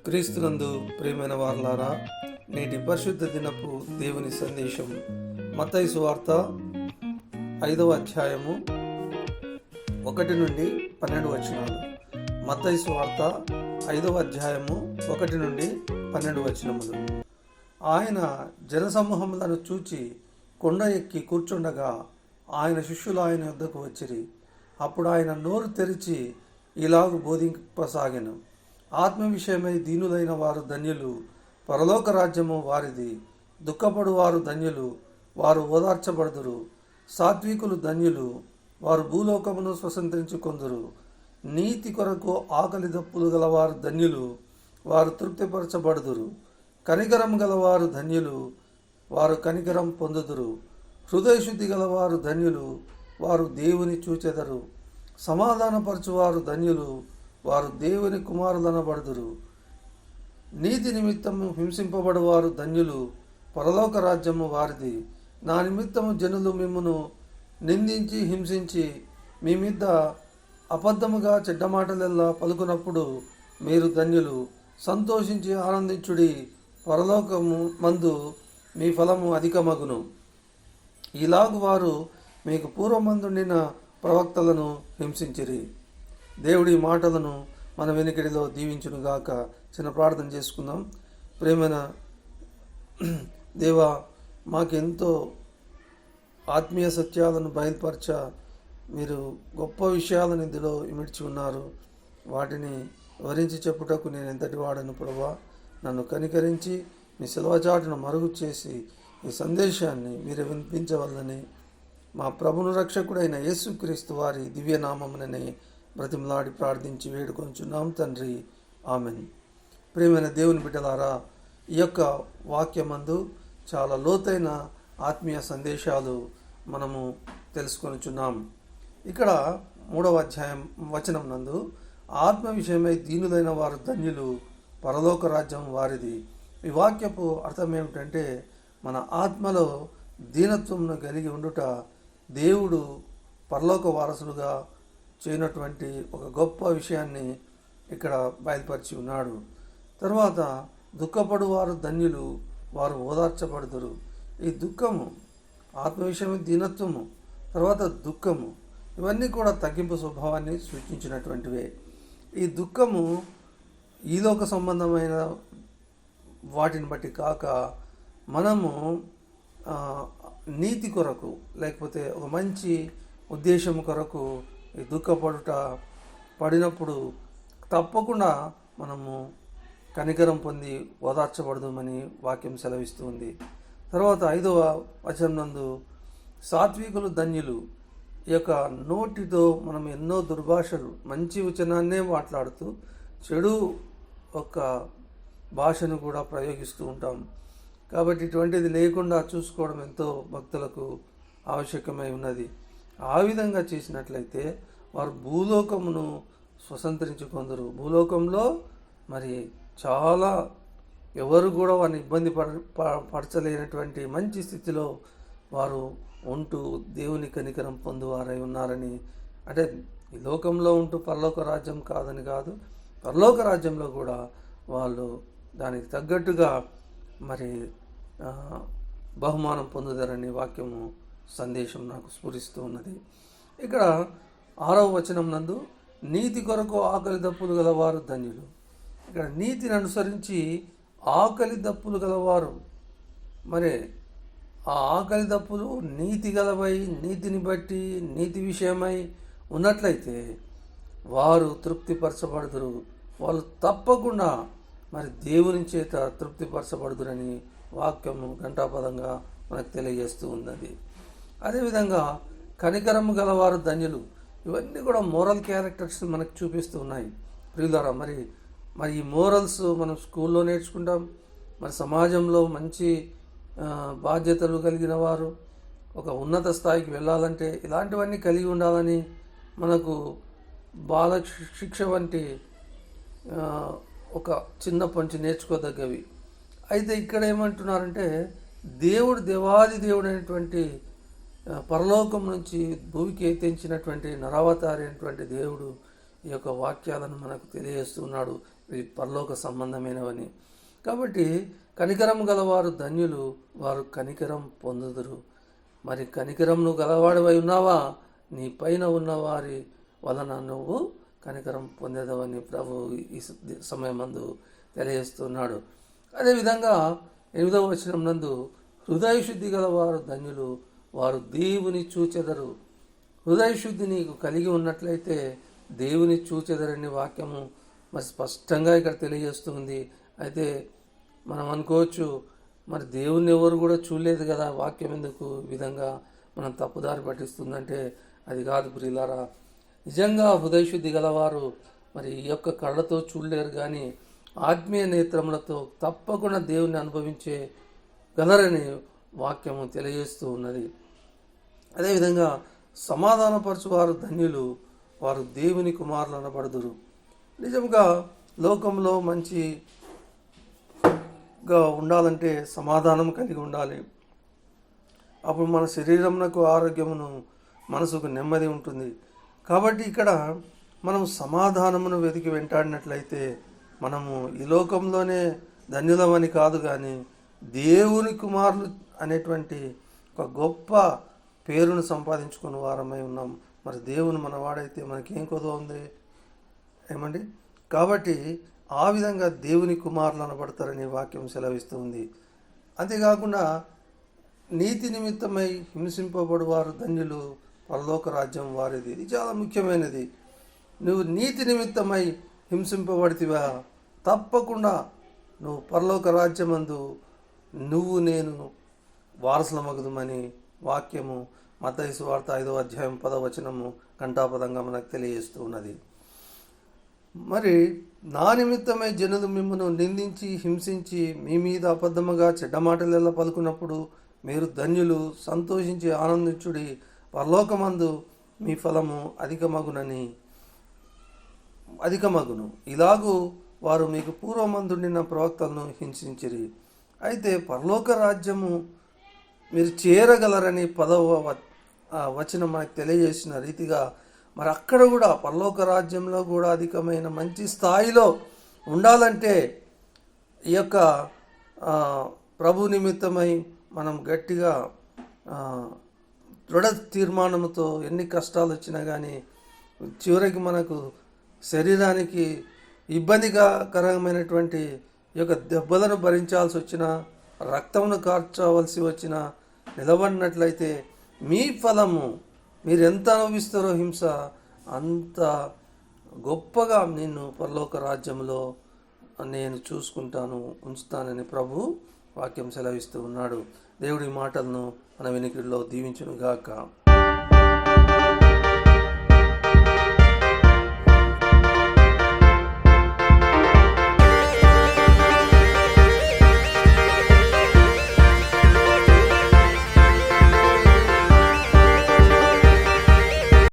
క్రీస్తునందు ప్రియమైన వారలారా, నేటి పరిశుద్ధ దినపు దేవుని సందేశం మత్తయి సువార్త 5వ అధ్యాయము 1 నుండి 12 వచనాలు. మత్తయి సువార్త 5వ అధ్యాయము 1 నుండి 12 వచనములు. ఆయన జనసమూహములను చూచి కొండ ఎక్కి కూర్చుండగా ఆయన శిష్యులు ఆయన వద్దకు వచ్చిరి. అప్పుడు ఆయన నోరు తెరిచి ఇలాగు బోధింపసాగెను. ఆత్మ విషయమై దీనులైన వారు ధన్యులు, పరలోక రాజ్యము వారిది. దుఃఖపడు వారు ధన్యులు, వారు ఓదార్చబడుదురు. సాత్వికులు ధన్యులు, వారు భూలోకమును స్వతంత్రించుకొందురు. నీతి కొరకు ఆకలి దప్పులు గలవారు ధన్యులు, వారు తృప్తిపరచబడుదురు. కనికరం గలవారు ధన్యులు, వారు కనికరం పొందుదురు. హృదయశుద్ధి గలవారు ధన్యులు, వారు దేవుని చూచెదరు. సమాధానపరచువారు ధన్యులు, వారు దేవుని కుమారులనబడుదురు. నీతి నిమిత్తము హింసింపబడువారు ధన్యులు, పరలోక రాజ్యము వారిది. నా నిమిత్తము జనులు మిమ్మును నిందించి హింసించి మీ మీద అబద్ధముగా చెడ్డ మాటలెల్లా పలుకున్నప్పుడు మీరు ధన్యులు. సంతోషించి ఆనందించుడి, పరలోకము మందు మీ ఫలము అధికమగును. ఇలాగు వారు మీకు పూర్వమందుండిన ప్రవక్తలను హింసించిరి. దేవుడి మాటలను మన వెనుకడిలో దీవించునుగాక. చిన్న ప్రార్థన చేసుకుందాం. ప్రేమైన దేవా, మాకెంతో ఆత్మీయ సత్యాలను బయలుపరచ మీరు గొప్ప విషయాలను ఇందులో ఇమిడ్చి ఉన్నారు. వాటిని వివరించి చెప్పుటకు నేను ఎంతటి వాడను ప్రభా. నన్ను కనికరించి మీ సెలవుచాటును మరుగు చేసి ఈ సందేశాన్ని మీరు వినిపించవల్లని మా ప్రభును రక్షకుడైన యేసుక్రీస్తు వారి దివ్యనామముననే బ్రతిమలాడి ప్రార్థించి వేడుకొంచున్నాం తండ్రి, ఆమెన్. ప్రియమైన దేవుని బిడ్డలారా, ఈ యొక్క వాక్యమందు చాలా లోతైన ఆత్మీయ సందేశాలు మనము తెలుసుకొనుచున్నాం. ఇక్కడ 3వ అధ్యాయం వచనం నందు ఆత్మ విషయమై దీనులైన వారు ధన్యులు, పరలోక రాజ్యం వారిది. ఈ వాక్యపు అర్థం ఏమిటంటే, మన ఆత్మలో దీనత్వమును కలిగి ఉండుట దేవుడు పరలోక వారసులుగా చేయనటువంటి ఒక గొప్ప విషయాన్ని ఇక్కడ బయలుపరిచి ఉన్నాడు. తర్వాత దుఃఖపడు వారు ధన్యులు, వారు ఓదార్చబడుదురు. ఈ దుఃఖము, ఆత్మ విషయమే దీనత్వము, తర్వాత దుఃఖము, ఇవన్నీ కూడా తగ్గింపు స్వభావాన్ని సూచించినటువంటివే. ఈ దుఃఖము ఈలోక సంబంధమైన వాటిని బట్టి కాక మనము నీతి కొరకు, లేకపోతే ఒక మంచి ఉద్దేశం కొరకు ఈ దుఃఖపడుట పడినప్పుడు తప్పకుండా మనము కనికరం పొంది ఓదార్చబడదామని వాక్యం సెలవిస్తుంది. తర్వాత 5వ వచనం నందు సాత్వికులు ధన్యులు. ఈ యొక్క నోటితో మనం ఎన్నో దుర్భాషలు, మంచి వచనాన్నే మాట్లాడుతూ చెడు ఒక భాషను కూడా ప్రయోగిస్తూ ఉంటాం. కాబట్టి ఇటువంటిది లేకుండా చూసుకోవడం ఎంతో భక్తులకు ఆవశ్యకమై ఉన్నది. ఆ విధంగా చేసినట్లయితే వారు భూలోకమును స్వతంత్రించుకొందరు. భూలోకంలో మరి చాలా ఎవరు కూడా వారిని ఇబ్బంది పరచలేనటువంటి మంచి స్థితిలో వారు ఉంటూ దేవుని కనికరం పొందువారై ఉన్నారని. అంటే ఈ లోకంలో ఉంటూ పరలోక రాజ్యం కాదని కాదు, పరలోక రాజ్యంలో కూడా వాళ్ళు దానికి తగ్గట్టుగా మరి బహుమానం పొందుతారని వాక్యము సందేశం నాకు స్ఫురిస్తూ ఉన్నది. ఇక్కడ 6వ వచనం నందు నీతి కొరకు ఆకలి దప్పులు గలవారు ధన్యులు. ఇక్కడ నీతిని అనుసరించి ఆకలి దప్పులు గలవారు, మరి ఆ ఆకలి దప్పులు నీతి గలవై, నీతిని బట్టి, నీతి విషయమై ఉన్నట్లయితే వారు తృప్తిపరచబడుదురు. వాళ్ళు తప్పకుండా మరి దేవుని చేత తృప్తిపరచబడుదురని వాక్యము ఘంటాపదంగా మనకు తెలియజేస్తూ ఉన్నది. అదేవిధంగా కనికరము గలవారు ధన్యులు. ఇవన్నీ కూడా మోరల్ క్యారెక్టర్స్ మనకు చూపిస్తూ ఉన్నాయి. ప్రియులారా, మరి ఈ మోరల్స్ మనం స్కూల్లో నేర్చుకుంటాం. మరి సమాజంలో మంచి బాధ్యతలు కలిగిన వారు ఒక ఉన్నత స్థాయికి వెళ్ళాలంటే ఇలాంటివన్నీ కలిగి ఉండాలని మనకు బాల శిక్ష వంటి ఒక చిన్న పంచి నేర్చుకోదగ్గవి. అయితే ఇక్కడ ఏమంటున్నారంటే, దేవాది దేవుడు అయినటువంటి పరలోకం నుంచి భూమికి తెంచినటువంటి నరావతారి అయినటువంటి దేవుడు ఈ యొక్క వాక్యాలను మనకు తెలియజేస్తున్నాడు. ఇవి పరలోక సంబంధమైనవని. కాబట్టి కనికరం గలవారు ధన్యులు, వారు కనికరం పొందుదురు. మరి కనికరంను గలవాడివై ఉన్నావా? నీ పైన ఉన్నవారి వలన నువ్వు కనికరం పొందేదవని ప్రభు ఈ సమయమందు తెలియజేస్తున్నాడు. అదేవిధంగా 8వ వచనం నందు హృదయ శుద్ధి గలవారు ధన్యులు, వారు దేవుని చూచెదరు. హృదయ శుద్ధి నీకు కలిగి ఉన్నట్లయితే దేవుని చూచెదరని వాక్యము మరి స్పష్టంగా ఇక్కడ తెలియజేస్తుంది. అయితే మనం అనుకోవచ్చు, మరి దేవుణ్ణి ఎవరు కూడా చూడలేదు కదా, వాక్యం ఎందుకు ఈ విధంగా మనం తప్పుదారి పట్టిస్తుందంటే అది కాదు ప్రియులారా. నిజంగా హృదయశుద్ధి గలవారు మరి ఈ యొక్క కళ్ళతో చూడలేరు, కానీ ఆత్మీయ నేత్రములతో తప్పకుండా దేవుణ్ణి అనుభవించే గలరని వాక్యము తెలియజేస్తూ ఉన్నది. అదేవిధంగా సమాధానపరచువారు ధన్యులు, వారు దేవుని కుమారులు అనబడుదురు. నిజంగా లోకంలో మంచిగా ఉండాలంటే సమాధానం కలిగి ఉండాలి. అప్పుడు మన శరీరమునకు ఆరోగ్యమును, మనసుకు నెమ్మది ఉంటుంది. కాబట్టి ఇక్కడ మనం సమాధానమును వెతికి వెంటాడినట్లయితే మనము ఈ లోకంలోనే ధన్యులమని కాదు, కానీ దేవుని కుమారులు అనేటువంటి ఒక గొప్ప పేరును సంపాదించుకుని వారమై ఉన్నాం. మరి దేవుని మనవాడైతే మనకేం కొదవ ఉంది ఏమండి? కాబట్టి ఆ విధంగా దేవుని కుమారులు అనబడతారని వాక్యం సెలవిస్తుంది. అంతేకాకుండా నీతి నిమిత్తమై హింసింపబడువారు ధన్యులు, పరలోక రాజ్యం వారిది. ఇది చాలా ముఖ్యమైనది. నువ్వు నీతి నిమిత్తమై హింసింపబడితివా, తప్పకుండా నువ్వు పరలోక రాజ్యమందు నువ్వు నేను వారసులమగుదుమని వాక్యము మత్తయి సువార్త 5వ అధ్యాయం 10వ వచనము ఘంటాపదంగా మనకు తెలియజేస్తూ ఉన్నది. మరి నా నిమిత్తమై జనులు మిమ్మల్ని నిందించి హింసించి మీ మీద అబద్ధముగా చెడ్డ మాటలెల్లా పలుకున్నప్పుడు మీరు ధన్యులు, సంతోషించి ఆనందించుడి, పరలోకమందు మీ ఫలము అధికమగును. ఇలాగూ వారు మీకు పూర్వమందుండిన ప్రవక్తలను హింసించిరి. అయితే పరలోక రాజ్యము మీరు చేరగలరని 10వ వచనం మనకు తెలియజేసిన రీతిగా మరి అక్కడ కూడా పరలోక రాజ్యంలో కూడా అధికమైన మంచి స్థాయిలో ఉండాలంటే ఈ యొక్క ప్రభు నిమిత్తమై మనం గట్టిగా దృఢ తీర్మానంతో ఎన్ని కష్టాలు వచ్చినా కానీ చివరికి మనకు శరీరానికి ఇబ్బందికరమైనటువంటి ఈ యొక్క దెబ్బలను భరించాల్సి వచ్చినా, రక్తమును కార్చవలసి వచ్చినా నిలబడినట్లయితే మీ ఫలము మీరు ఎంత అనుభవిస్తారో హింస అంత గొప్పగా నిన్ను పరలోక రాజ్యంలో నేను చూసుకుంటాను, ఉంచుతానని ప్రభు వాక్యం సెలవిస్తూ ఉన్నాడు. దేవుడి మాటలను మన వినికిడిలో దీవించును గాక.